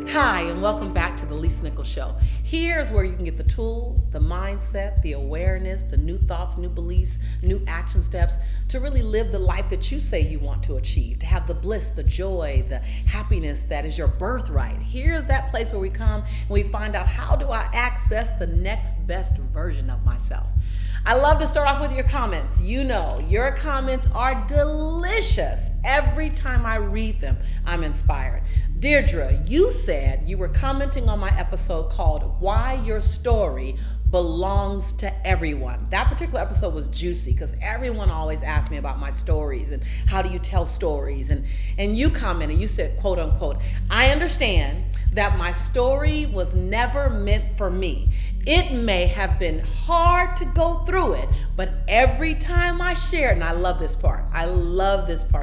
Hi, and welcome back to the Lisa Nichols Show. Here's where you can get the tools, the mindset, the awareness, the new thoughts, new beliefs, new action steps to really live the life that you say you want to achieve, to have the bliss, the joy, the happiness that is your birthright. Here's that place where we come and we find out, how do I access the next best version of myself? I love to start off with your comments. You know, your comments are delicious. Every time I read them, I'm inspired. Deirdre, you said you were commenting on my episode called Why Your Story Belongs to Everyone. That particular episode was juicy because everyone always asks me about my stories and how do you tell stories. And you commented, you said, quote unquote, I understand that my story was never meant for me. It may have been hard to go through it, but every time I shared, and I love this part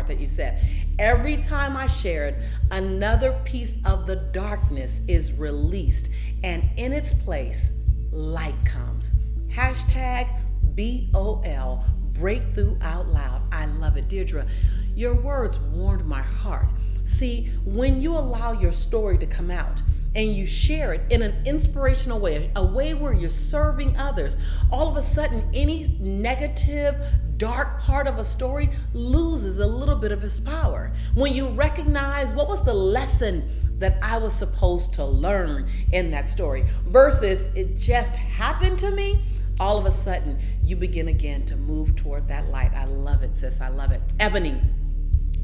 that you said, every time I shared, another piece of the darkness is released, and in its place, light comes. Hashtag BOL, breakthrough out loud. I love it. Deirdre, your words warmed my heart. See, when you allow your story to come out and you share it in an inspirational way, a way where you're serving others, all of a sudden any negative, dark part of a story loses a little bit of its power. When you recognize what was the lesson that I was supposed to learn in that story versus it just happened to me, all of a sudden you begin again to move toward that light. I love it, sis. I love it. Ebony,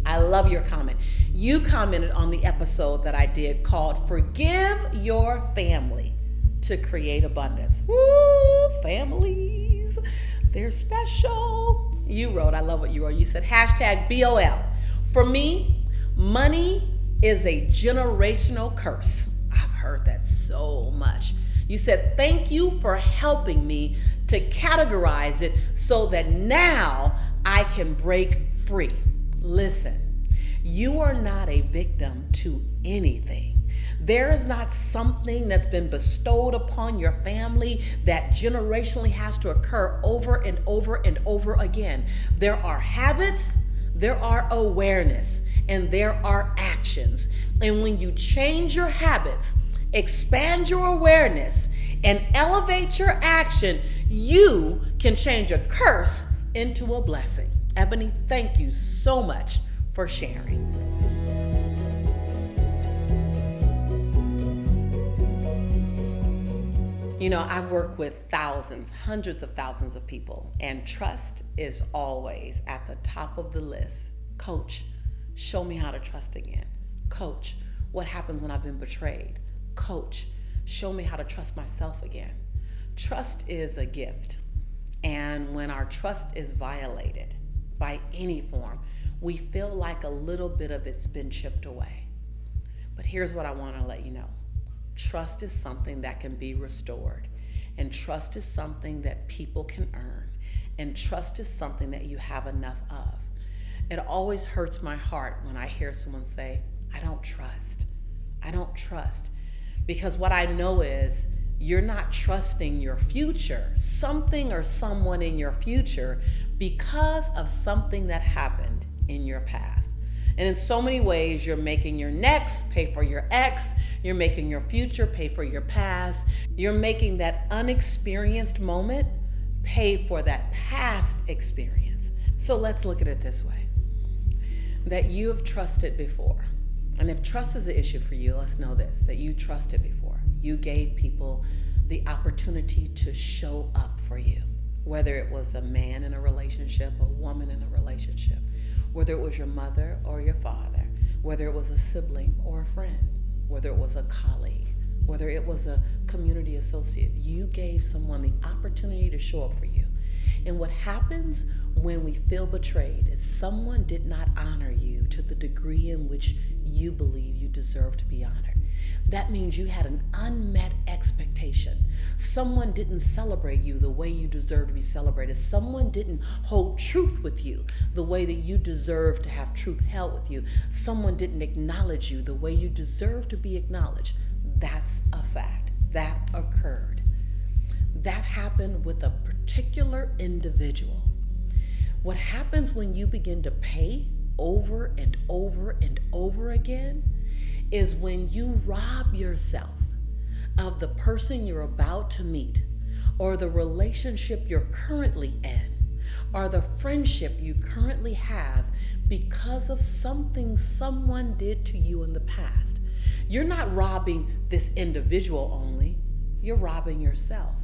I love your comment. You commented on the episode that I did called Forgive Your Family to Create Abundance. Woo, families, they're special. You wrote, I love what you wrote. You said hashtag BOL. For me, money is a generational curse. I've heard that so much. You said, thank you for helping me to categorize it so that now I can break free. Listen, you are not a victim to anything. There is not something that's been bestowed upon your family that generationally has to occur over and over and over again. There are habits, there are awareness, and there are actions. And when you change your habits, expand your awareness, and elevate your action, you can change a curse into a blessing. Ebony, thank you so much for sharing. You know, I've worked with thousands, hundreds of thousands of people, and trust is always at the top of the list. Coach, show me how to trust again. Coach, what happens when I've been betrayed? Coach, show me how to trust myself again. Trust is a gift, and when our trust is violated by any form, we feel like a little bit of it's been chipped away. But here's what I want to let you know. Trust is something that can be restored, and trust is something that people can earn, and trust is something that you have enough of. It always hurts my heart when I hear someone say, I don't trust, because what I know is you're not trusting your future, something or someone in your future, because of something that happened in your past. And in so many ways, you're making your next pay for your ex, you're making your future pay for your past, you're making that unexperienced moment pay for that past experience. So let's look at it this way, that you have trusted before. And if trust is an issue for you, let's know this, that you trusted before. You gave people the opportunity to show up for you, whether it was a man in a relationship, a woman in a relationship, whether it was your mother or your father, whether it was a sibling or a friend, whether it was a colleague, whether it was a community associate. You gave someone the opportunity to show up for you. And what happens when we feel betrayed is someone did not honor you to the degree in which you believe you deserve to be honored. That means you had an unmet expectation. Someone didn't celebrate you the way you deserve to be celebrated. Someone didn't hold truth with you the way that you deserve to have truth held with you. Someone didn't acknowledge you the way you deserve to be acknowledged. That's a fact. That occurred. That happened with a particular individual. What happens when you begin to pay over and over and over again is when you rob yourself of the person you're about to meet, or the relationship you're currently in, or the friendship you currently have because of something someone did to you in the past. You're not robbing this individual only, you're robbing yourself.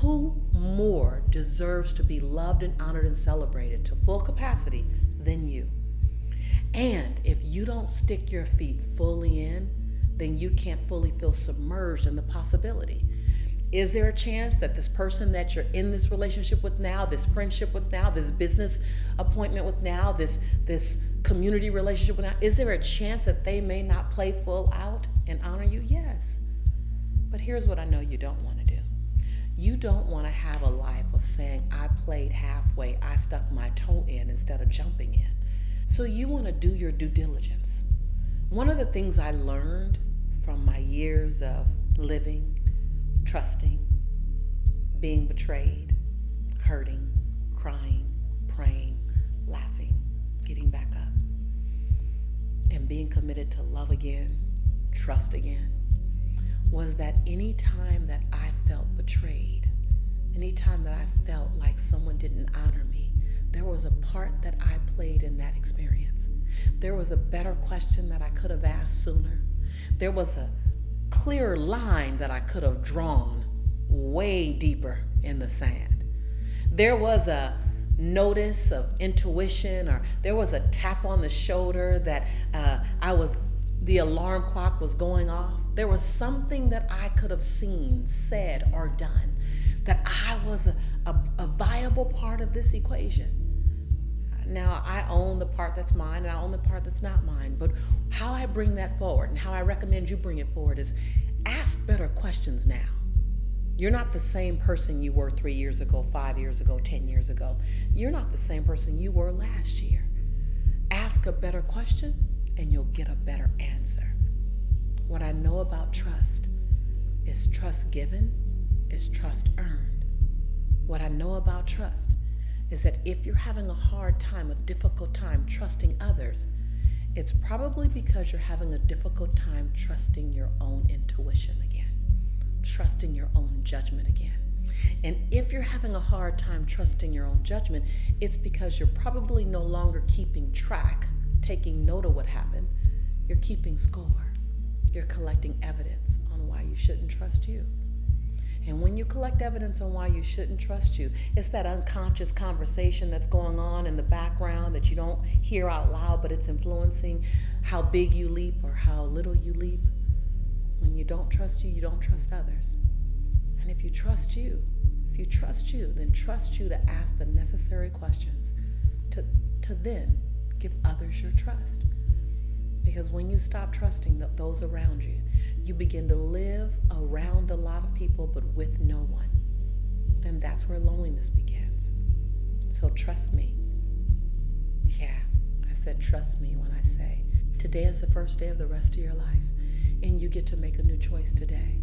Who more deserves to be loved and honored and celebrated to full capacity than you? And if you don't stick your feet fully in, then you can't fully feel submerged in the possibility. Is there a chance that this person that you're in this relationship with now, this friendship with now, this business appointment with now, this community relationship with now, is there a chance that they may not play full out and honor you? Yes. But here's what I know you don't want to do. You don't want to have a life of saying, I played halfway, I stuck my toe in instead of jumping in. So you want to do your due diligence. One of the things I learned from my years of living, trusting, being betrayed, hurting, crying, praying, laughing, getting back up, and being committed to love again, trust again, was that any time that I felt betrayed, any time that I felt like someone didn't honor me, there was a part that I played in that experience. There was a better question that I could have asked sooner. There was a clear line that I could have drawn way deeper in the sand. There was a notice of intuition, or there was a tap on the shoulder that the alarm clock was going off. There was something that I could have seen, said, or done, that I was a viable part of this equation. Now, I own the part that's mine, and I own the part that's not mine. But how I bring that forward, and how I recommend you bring it forward, is ask better questions now. You're not the same person you were 3 years ago, 5 years ago, 10 years ago. You're not the same person you were last year. Ask a better question, and you'll get a better answer. What I know about trust is trust given is trust earned. What I know about trust is that if you're having a hard time, a difficult time trusting others, it's probably because you're having a difficult time trusting your own intuition again, trusting your own judgment again. And if you're having a hard time trusting your own judgment, it's because you're probably no longer keeping track, taking note of what happened. You're keeping score. You're collecting evidence on why you shouldn't trust you. And when you collect evidence on why you shouldn't trust you, it's that unconscious conversation that's going on in the background that you don't hear out loud, but it's influencing how big you leap or how little you leap. When you don't trust you, you don't trust others. And if you trust you, then trust you to ask the necessary questions to then give others your trust. Because when you stop trusting those around you, you begin to live around a lot of people but with no one. And that's where loneliness begins. So trust me. Yeah, I said trust me when I say today is the first day of the rest of your life, and you get to make a new choice today.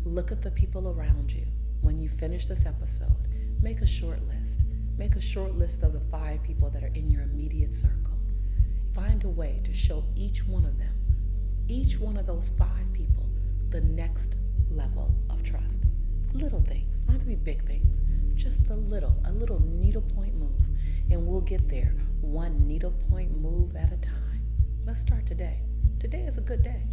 Look at the people around you. When you finish this episode, make a short list. Make a short list of the 5 people that are in your immediate circle. Find a way to show each one of them, each one of those 5 people, the next level of trust. Little things, don't have to be big things, just a little needlepoint move, and we'll get there one needlepoint move at a time. Let's start today. Today is a good day.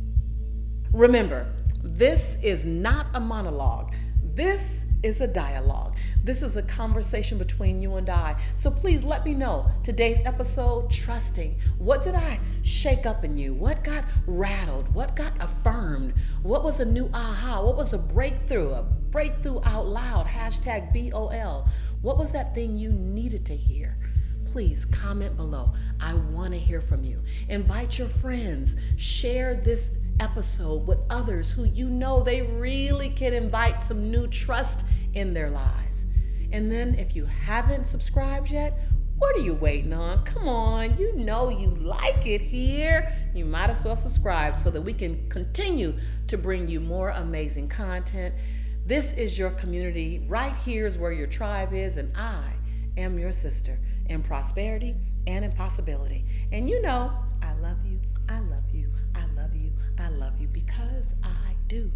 Remember, this is not a monologue. This is a dialogue. This is a conversation between you and I. So please let me know today's episode, trusting. What did I shake up in you? What got rattled? What got affirmed? What was a new aha? What was a breakthrough out loud, #BOL. What was that thing you needed to hear? Please comment below. I want to hear from you. Invite your friends. Share this episode with others who you know they really can invite some new trust in their lives. And then if you haven't subscribed yet, what are you waiting on? Come on, you know you like it here. You might as well subscribe so that we can continue to bring you more amazing content. This is your community. Right here is where your tribe is, and I am your sister. in prosperity and in possibility. And you know, I love you, I love you, I love you, I love you because I do.